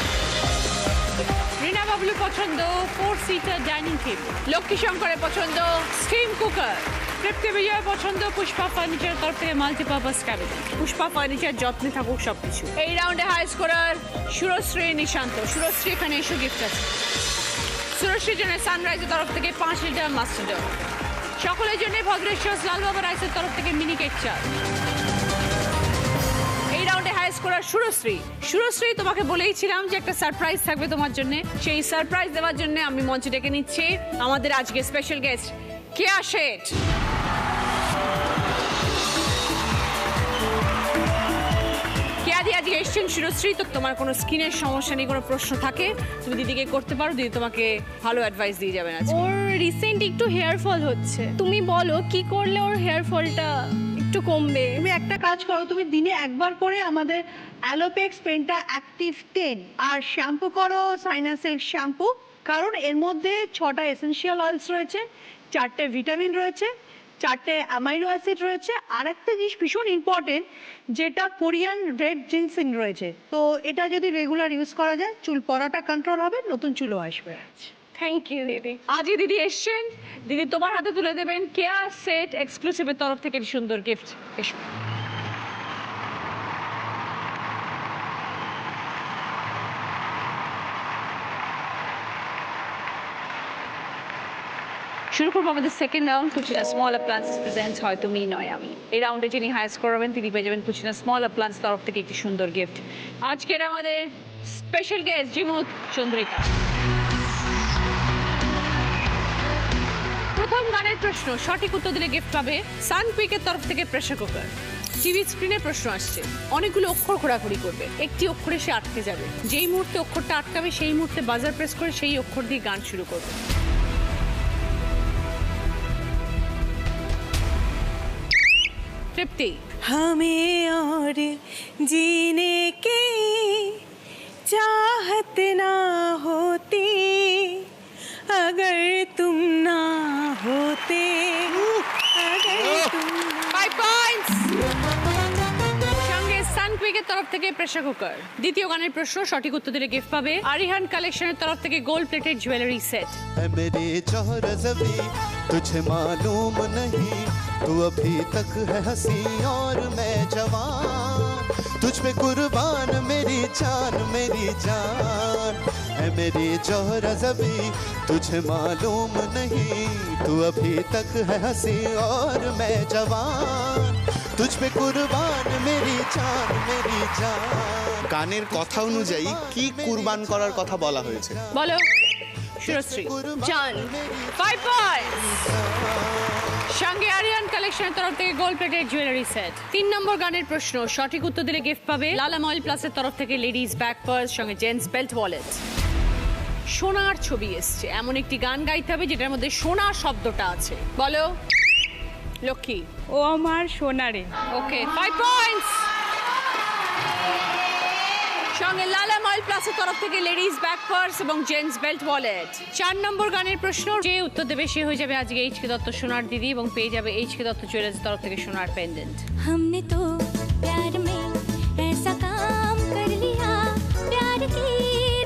রিনা বাবলুর পছন্দ 4 সিটার ডাইনিং টেবিল। লক্ষ্মী শঙ্করের পছন্দ স্টিম কুকার। তৃপ্তি বিজয়ের পছন্দ পুষ্পা ফার্নিচারের তরফ থেকে মাল্টিপারপাস ক্যাবিনেট। পুষ্পা ফার্নিচার যত্নে থাকুক সবকিছু। এই রাউন্ডে হাই স্কোরার সুরশ্রী নিশান্ত। সুরশ্রী এখানে এসে গিফট আছে। সুরশ্রীর জন্য সানরাইজের তরফ থেকে 5 লিটার মাস্টার্ড। সকলের জন্য ভদ্রেশ্বর লালবাবা রাইসের তরফ থেকে মিনি কেক চাল। এই রাউন্ডে হাই স্কোরার সুরশ্রী। সুরশ্রী, তোমাকে বলেইছিলাম যে একটা সারপ্রাইজ থাকবে তোমার জন্য। সেই সারপ্রাইজ দেওয়ার জন্য আমি মঞ্চে ডেকে নিচ্ছি আমাদের আজকে স্পেশাল গেস্ট কেয়া শেঠ। কেয়া দি আজকে এসছেন শিরশ্রী, তো তোমার কোনো স্কিনের সমস্যা নেই, কোনো প্রশ্ন থাকে তুমি দিদিকে করতে পারো, দিদি তোমাকে ভালো অ্যাডভাইস দিয়ে যাবেন আজকে। ওর রিসেন্ট একটু হেয়ার ফল হচ্ছে, তুমি বলো কি করলে ওর হেয়ার ফলটা একটু কমবে? তুমি একটা কাজ করো, তুমি দিনে একবার করে আমাদের অ্যালোপেক্স পেন্টা অ্যাক্টিভ 10 আর শ্যাম্পু করো সাইনাসের শ্যাম্পু, কারণ এর মধ্যে 6টা এসেনশিয়াল অয়েলস রয়েছে, 4টে ভিটামিন রয়েছে, 4টে অ্যামাইনো অ্যাসিড রয়েছে, আর একটা জিনিস ভীষণ ইম্পর্টেন্ট যেটা কোরিয়ান রেড জিনসিং রয়েছে। তো এটা যদি রেগুলার ইউজ করা যায় চুল পড়াটা কন্ট্রোল হবে, নতুন চুলও আসবে। থ্যাংক ইউ দিদি। আজকে দিদি এসছেন, দিদি তোমার হাতে তুলে দেবেন কেয়া সেট এক্সক্লুসিভের তরফ থেকে একটি সুন্দর গিফট। এসো। শুরু করবো আমাদের second round, Cucina small appliance presents হয় তুমি নয় আমি। এই রাউন্ডে যিনি হাই স্কোর হবেন তিনি পেয়ে যাবেন কুচিনা স্মল অ্যাপ্লায়েন্স তরফ থেকে একটি সুন্দর গিফট। আজকের আমাদের স্পেশাল গেস্ট জিমুত চন্দ্রিকা। প্রথম গানের প্রশ্ন সঠিক উত্তর দিলে গিফট পাবে সানকুইকের তরফ থেকে প্রেসার কুকার। টিভি স্ক্রিনে প্রশ্ন আসছে, অনেকগুলো অক্ষর ঘোরাঘুরি করবে, একটি অক্ষরে সে আটকে যাবে, যেই মুহূর্তে অক্ষরটা আটকাবে সেই মুহূর্তে বাজার প্রেস করে সেই অক্ষর দিয়ে গান শুরু করবে। तृप्ति। हमें और जीने की चाहत ना होती अगर तुम ना होते, अगर तुम 5 পয়েন্টস। সঙ্গে সানকুইকের তরফ থেকে প্রেসার কুকার। দ্বিতীয় গানের প্রশ্ন সঠিক উত্তর দিলে গিফট পাবে আরিহান কালেকশনের তরফ থেকে গোল্ড প্লেটেড জুয়েলারি সেট। मेरे जौहर ज़बी तुझे मालूम नहीं, तू अभी तक है हंसी और मैं जवान, तुझ पे कुर्बान मेरी जान है मेरी जौहर ज़बी तुझे मालूम नहीं, तू अभी तक है हंसी और मैं जवान, तुझ पे कुर्बान मेरी जान। গানের কথা অনুযায়ী কি কুরবান করার কথা বলা হয়েছে? বলো সুরশ্রী। জান। 5 পয়েন্টস। সঙ্গে আরিয়ান কালেকশনের তরফ থেকে গোল্ড প্লেটেড জুয়েলারি সেট। 3 নম্বর গানের প্রশ্ন সঠিক উত্তর দিলে গিফট পাবে লালা ময়েল প্লাসের তরফ থেকে লেডিস ব্যাক পার্স সঙ্গে জেন্টস বেল্ট ওয়ালেট। সোনার ছবি এসছে, এমন একটি গান গাইতে হবে যেটার মধ্যে সোনা শব্দটা আছে। বলো লক্ষ্মী। ও আমার সোনারে। ওকে 5 পয়েন্টস। সঙ্গে লালা মল প্লাসের তরফ থেকে লেডিস ব্যাক পার্স এবং জেন্টস বেল্ট ওয়ালেট। 4 নম্বর গানের প্রশ্ন, যে উত্তর দেবে সে হয়ে যাবে আজকে এইচকে দত্ত সোনার দিদি এবং পেয়ে যাবে এইচকে দত্ত জুয়েলার্সের তরফ থেকে সোনার পেন্ডেন্ট। हमने तो प्यार में ऐसा काम कर लिया, प्यार की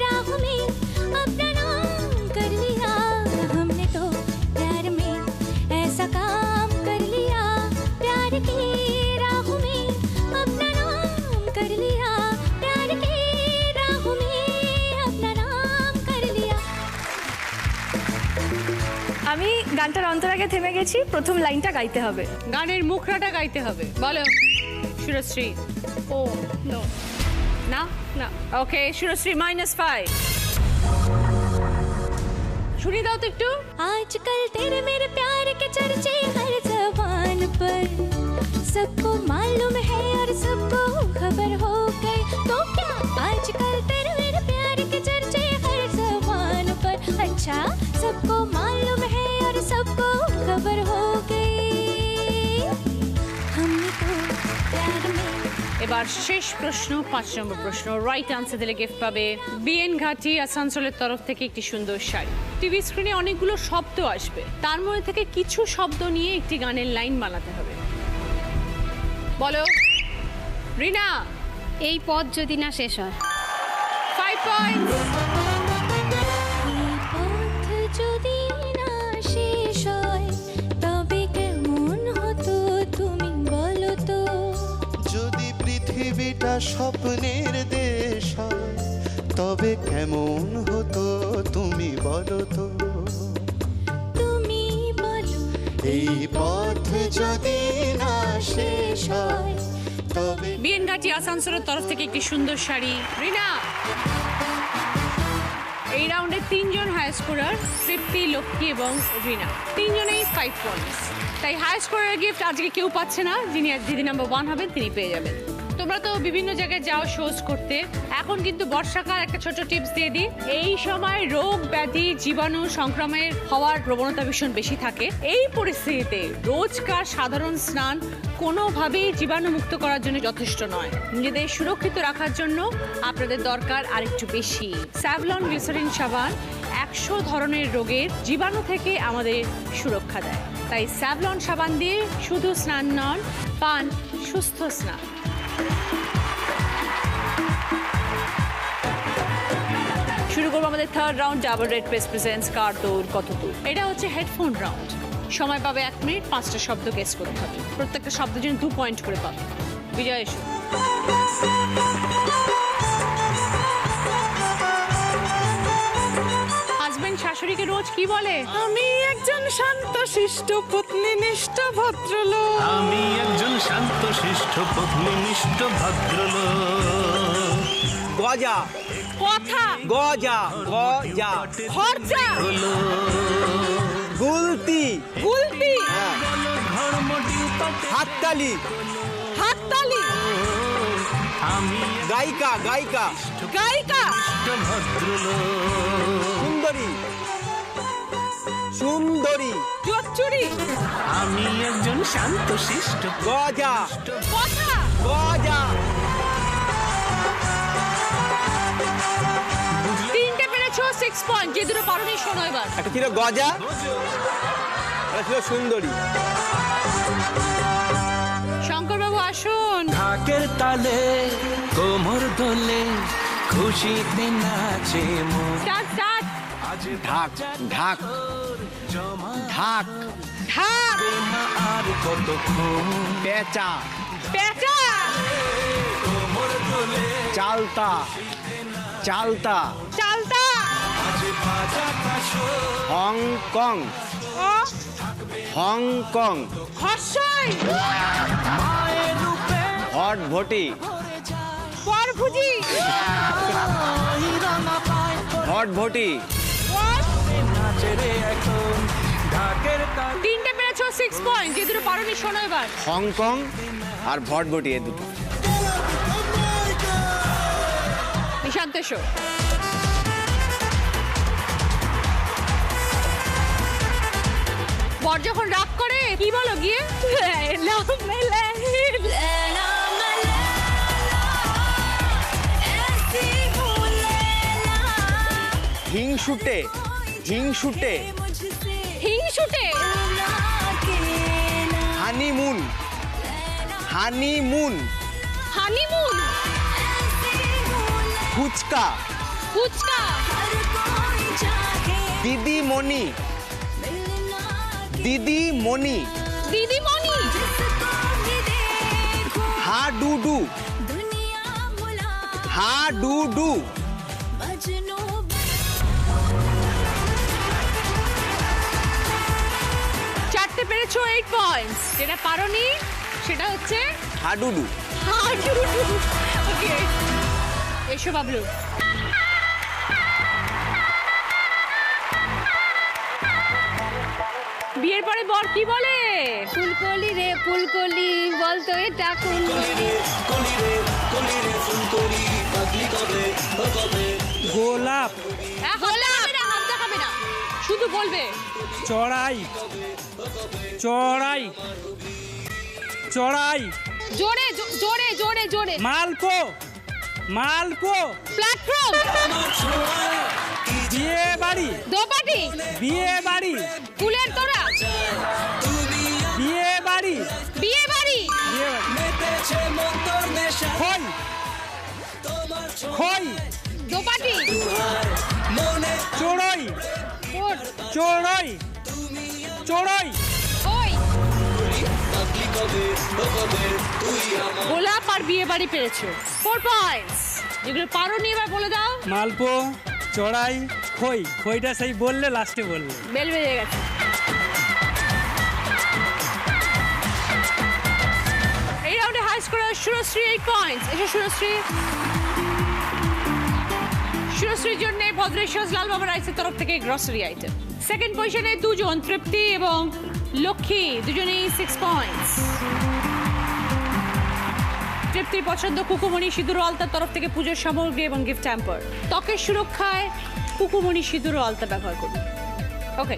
राह में अपना नाम कर लिया। हमने तो प्यार में ऐसा काम कर लिया, प्यार की राह में अपना नाम कर लिया, प्यार की राह में अपना नाम कर लिया। আমি গানটার অন্তরাগে থেমে গেছি, প্রথম লাইনটা গাইতে হবে। গানের মুখরাটা গাইতে হবে, বলো সুরশ্রী। ও নো, না না। ওকে সুরশ্রী -5। শুনিয়ে দাও তো একটু। आजकल तेरे मेरे प्यार के चर्चे हर ज़बान पर, सबको मालूम है और सबको खबर हो गई। तो क्या आजकल तेरे मेरे प्यार के चर्चे हर ज़बान पर, अच्छा सबको मालूम है और सबको खबर हो गई। हमने तो प्यार में। এবার শেষ প্রশ্ন, 5 নম্বর প্রশ্ন। রাইট আনসার দিলে গিফট পাবে বিএন ঘাটি আসানসোলের তরফ থেকে একটি সুন্দর শাড়ি। টিভি স্ক্রিনে অনেকগুলো শব্দ আসবে, তার মধ্যে থেকে কিছু শব্দ নিয়ে একটি গানের লাইন বানাতে হবে। বলো রিনা। এই পথ যদি না শেষ হয়। 5 পয়েন্টস। এই পথ যদি না শেষ হয় তবে কেমন হতো তুমি বলো তো। যদি পৃথিবীটা স্বপ্নের দেশ হয় তবে কেমন হতো তুমি বলো তো। তুমি বলো এই পথ যদি না শেষ হয় তবে। বিএন ঘাটি আসানসোলের তরফ থেকে একটি সুন্দর শাড়ি। রিনা। এই রাউন্ডে 3 জন হাই স্কোরার, তৃপ্তি, লক্ষ্মী এবং রিনা, 3 জনেই 5 পয়েন্টস। তাই হাই স্কোরার গিফট আজকে কেউ পাচ্ছে না, যিনি দিদি নাম্বার 1 হবেন তিনি পেয়ে যাবেন। তোমরা তো বিভিন্ন জায়গায় যাও শোজ করতে, এখন কিন্তু বর্ষাকাল, একটা ছোট টিপস দিয়ে দিই। এই সময় রোগ ব্যাধি জীবাণু সংক্রমণের হওয়ার প্রবণতা ভীষণ বেশি থাকে। এই পরিস্থিতিতে রোজকার সাধারণ স্নান কোনোভাবেই জীবাণুমুক্ত করার জন্য যথেষ্ট নয়। নিজেদের সুরক্ষিত রাখার জন্য আপনাদের দরকার আরেকটু বেশি। স্যাভলন গ্লিসারিন সাবান 100 ধরনের রোগের জীবাণু থেকে আমাদের সুরক্ষা দেয়। তাই স্যাভলন সাবান দিয়ে শুধু স্নান নন, পান সুস্থ স্নান। শুরু করবো আমাদের third round, double red paste presents কার দৌড় কত দূর। এটা হচ্ছে হেডফোন রাউন্ড। সময় পাবে 1 মিনিট, 5টা শব্দ গেস করতে হবে। প্রত্যেকটা শব্দের জন্য 2 পয়েন্ট করে পাবে। বিজয় এসো। হাজবেন্ড শাশুড়িকে রোজ কি বলে? আমি একজন শান্ত শিষ্ট পত্নীনিষ্ঠ ভদ্রলোক। আমি একজন শান্ত শিষ্ট পত্নীনিষ্ঠ ভদ্রলোক। গজা, কথা, গজা, গজা, খরচা, গুলতি, গুলতি, হাততালি, হাততালি, আমি গায়িকা, গায়িকা, গায়িকা, ভদ্রলোক। সুন্দরী, সুন্দরী, চচ্চড়ি, আমি একজন শান্ত শিষ্ট গজা, কথা, গজা। 3টে পেরেছো, 6 পয়েন্ট। যে দুটো পারোনি শোনো এবার। একটা ছিল গজা, একটা ছিল সুন্দরী। শঙ্করবাবু আসুন। ঢাকের তালে কোমর দোলে খুশিতে নাচে মন। Start start. আজ ঢাক ঢাক জমা ঢাক ঢাক, না আর কতক্ষণ। পেঁচা পেঁচা, কোমর দোলে চালতা চালতা চালতা, আজ বাজাটা শোর। হংকং ও হংকং হর্ষই, মায়ের রূপে হটভটি বরভুজি, হটভটি নাচে রে এখন ঢাকের তালে। 3টে পেরেছো, 6 পয়েন্ট। যে দুটো পারোনি শোনো এবার। হংকং আর ভটভটি, এ দুটো। নিশান্ত এসো। বর যখন রাগ করে কি বলো গিয়ে? ऐसी হিংসুটে হিংসুটে হিংসুটে honeymoon honeymoon honeymoon phuchka phuchka দিদিমণি দিদিমণি দিদিমণি হাডুডু হাডুডু চারটে পেরেছো 8 পয়েন্টস। যেটা পারোনি সেটা হচ্ছে হাডুডু ওকে, এসো বাবলু। বিয়ের পরে বর কি বলে? ফুলকলি রে ফুলকলি বলতো এটা কোন গোলাপ, গোলাপ। হাত দেখাবে না, শুধু বলবে চড়াই চড়াই চড়াই, জোরে জোরে জোরে জোরে মালপো মালপো, প্ল্যাটফর্ম বিয়ে বাড়ি দোপাটি বিয়ে বাড়ি ফুলের তোড়া বিয়ে বাড়ি বিয়ে বাড়ি খই খই দোপাটি চড়ই চড়ই চড়ই। ওই গোলাপ আর বিয়ে বাড়ি পেরেছো 4 পয়েন্টস। যেগুলো পারোনি এবার বলে দাও। মালপো চড়াই খই, খইটা সেই বললে লাস্টে বললে। বেল বেজে গেছে। এই রাউন্ডে হাই স্কোরার শুরশ্রী 8 পয়েন্টস। এসো শুরশ্রী। শুরশ্রীর জন্য ভদ্রেশ্বর লাল বাবা রাইসের তরফ থেকে গ্রসারি আইটেম। সেকেন্ড পজিশনে দুজন, তৃপ্তি এবং লক্ষ্মী, দুজনেই 6 পয়েন্টস। তৃপ্তির পছন্দ কুকুমণি সিঁদুর আলতার তরফ থেকে পুজোর সামগ্রী এবং গিফট হ্যাম্পার। ত্বকের সুরক্ষায় কুকুমণি সিঁদুর আলতা ব্যবহার করুন। ওকে,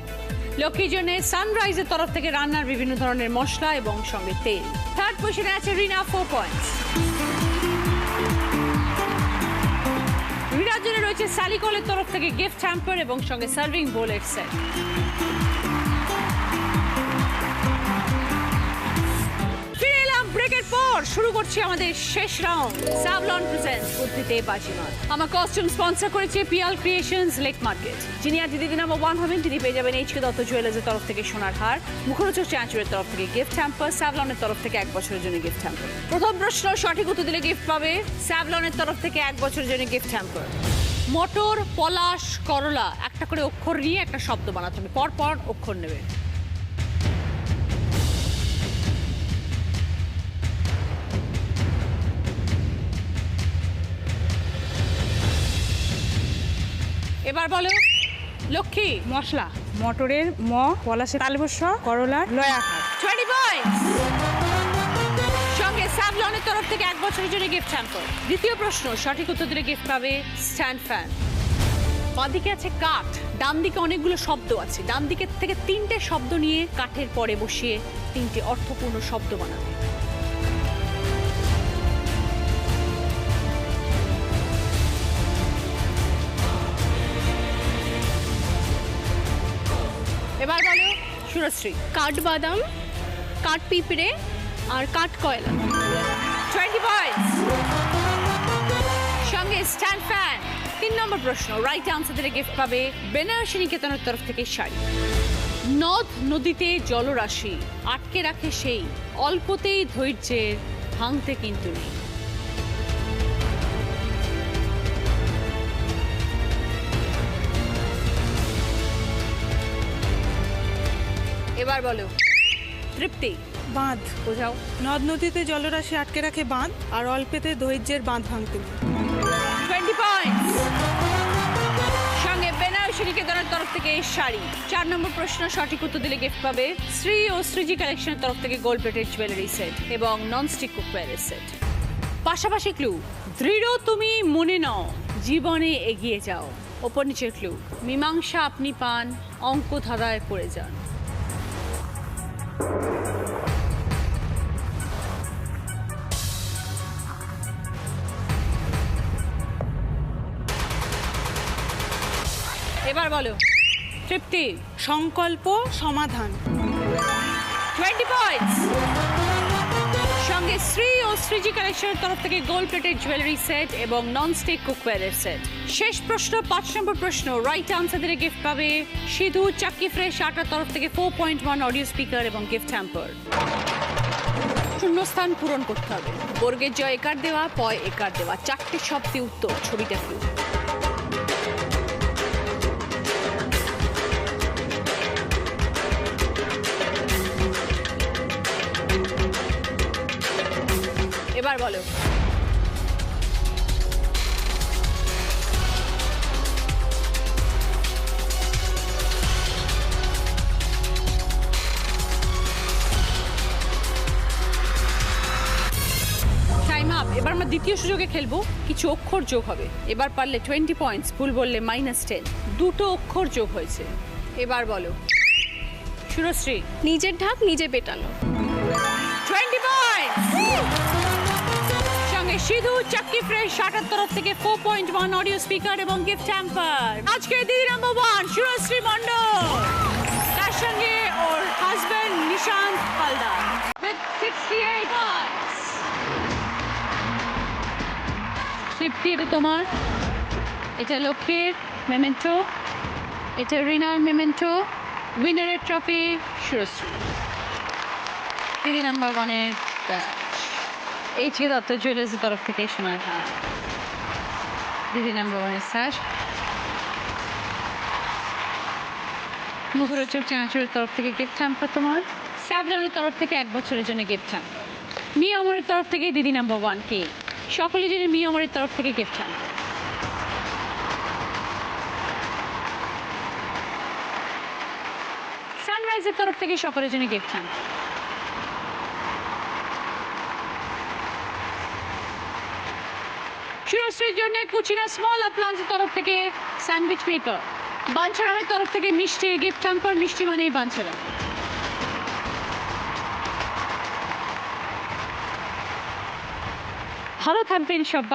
লক্ষ্মীর জন্য সানরাইজের তরফ থেকে রান্নার বিভিন্ন ধরনের মশলা এবং সঙ্গে তেল। থার্ড পজিশনে আছে রিনা 4 পয়েন্টস। রিনার জন্য রয়েছে স্যালিকলের তরফ থেকে গিফট হ্যাম্পার এবং সঙ্গে সার্ভিং বোলের সেট। ফিরে এলাম ব্রেকের পর, শুরু করছি আমাদের শেষ রাউন্ড। স্যাভলন প্রেজেন্টস বুদ্ধিতে বাজিমাত। আমার কস্টিউম স্পন্সর করেছে পিয়াল ক্রিয়েশনস লেক মার্কেট। যিনি আর দিদি নাম্বার 1 হবেন তিনি পেয়ে যাবেন এইচকে দত্ত জুয়েলার্সের তরফ থেকে সোনার হার, মুখরোচক চাঁচুরের তরফ থেকে গিফট হ্যাম্পার, স্যাভলনের তরফ থেকে 1 বছরের জন্য গিফট হ্যাম্পার। প্রথম প্রশ্ন সঠিক উত্তর দিলে গিফট পাবে স্যাভলনের তরফ থেকে 1 বছরের জন্য গিফট হ্যাম্পার। মটর, পলাশ, করলা, একটা করে অক্ষর নিয়ে একটা শব্দ বানাতে হবে, পর পর অক্ষর নেবে। এবার বলো লক্ষ্মী। মশলা, মটরের ম, পলাশের তালবস্য, করলার লয়াকার। 20 পয়েন্টস। সঙ্গে স্যাভলনের তরফ থেকে 1 বছরের জন্য গিফট হ্যাম্পার। দ্বিতীয় প্রশ্ন সঠিক উত্তর দিলে গিফট পাবে স্ট্যান্ড ফ্যান। বাঁদিকে আছে কাঠ, ডান দিকে অনেকগুলো শব্দ আছে। ডান দিকের থেকে 3টে শব্দ নিয়ে কাঠের পরে বসিয়ে 3টে অর্থপূর্ণ শব্দ বানাবে। এবার বলো সুরশ্রী। কাঠবাদাম, কাঠ পিঁপড়ে আর কাঠ কয়লা। 20 পয়েন্টস। সঙ্গে স্ট্যান্ড ফ্যান। 3 নম্বর প্রশ্ন রাইট আনসার দিলে গিফট পাবে বেনারসি নিকেতনের তরফ থেকে শাড়ি। নদ নদীতে জলরাশি আটকে রাখে সেই, অল্পতেই ধৈর্যের ভাঙতে কিন্তু নেই। এবার বলো তৃপ্তি। বাঁধ। বোঝাও। নদ নদীতে জলরাশি আটকে রাখে বাঁধ, আর অল্পেতে ধৈর্যের বাঁধ ভাঙতে নেই। 20 পয়েন্টস। সঙ্গে বেনারসি নিকেতনের তরফ থেকে এই শাড়ি। 4 নম্বর প্রশ্ন সঠিক উত্তর দিলে গিফট পাবে শ্রী ও শ্রীজি কালেকশনের তরফ থেকে গোল্ড প্লেটেড জুয়েলারি সেট এবং ননস্টিক কুকওয়্যারের সেট। পাশাপাশি ক্লু দৃঢ় তুমি মনে নাও, জীবনে এগিয়ে যাও। ওপর নিচের ক্লু মীমাংসা আপনি পান, অঙ্ক ধাঁধায় পড়ে যান। এবার বলো তৃপ্তি। সংকল্প সমাধান। 20 পয়েন্টস। সঙ্গে শ্রী ও শ্রীজি কালেকশনের তরফ থেকে গোল্ড প্লেটেড জুয়েলারি সেট এবং ননস্টিক কুকওয়্যারের সেট। শেষ প্রশ্ন 5 নম্বর প্রশ্ন, রাইট আনসার দিলে গিফট পাবে সিধু চাক্কি ফ্রেশ আটার তরফ থেকে 4.1 অডিও স্পিকার এবং গিফট হ্যাম্পার। শূন্যস্থান পূরণ করতে হবে। বর্গের জয় একার দেওয়া, পয় একার দেওয়া, 4টে শব্দে উত্তর। ছবিটা কি? এবার বলো টাইম আপ। এবার আমরা দ্বিতীয় সুযোগে খেলবো, কিছু অক্ষর যোগ হবে। এবার পারলে 20 পয়েন্টস, ভুল বললে -10। দুটো অক্ষর যোগ হয়েছে। এবার বলো সুরশ্রী। নিজের ঢাক নিজে পেটানো। 20 পয়েন্টস। সঙ্গে সিধু চাক্কি ফ্রেশ শাটার তরফ থেকে 4.1 অডিও স্পিকার এবং গিফট হ্যাম্পার। আজকে দিদি নাম্বার 1 সুরশ্রী মণ্ডল, তার সঙ্গে ওর husband Nishant Haldar with 68 points। Tripti, এটা তোমার, এটা লক্ষ্মীর মেমেন্টো, এটা রিনার মেমেন্টো, উইনারের ট্রফি সুরশ্রী। দিদি নাম্বার 1-এর এই ছিল দত্ত জুয়েলার্সের তরফ থেকে সোনার হার। দিদি নাম্বার 1-এর স্যার মুখরোচক চানাচুরের তরফ থেকে গিফট হ্যাম্পার তোমার। স্যাভলনের তরফ থেকে 1 বছরের জন্য গিফট হ্যাম্পার। মি অমরের তরফ থেকে দিদি নাম্বার 1 কে সকলে জেনে মি অমরের তরফ থেকে গিফট হ্যাম্পার। সানরাইজের তরফ থেকে সকলের জন্য গিফট হ্যাম্পার। সুরশ্রীর জন্য কুচিনা স্মল অ্যাপ্লায়েন্সের তরফ থেকে স্যান্ডউইচ মেকার। বাঞ্ছারামের তরফ থেকে মিষ্টি গিফট হ্যাম্পার, মিষ্টি মানেই বাঞ্ছারাম। ভালো থাকবেন সবাই।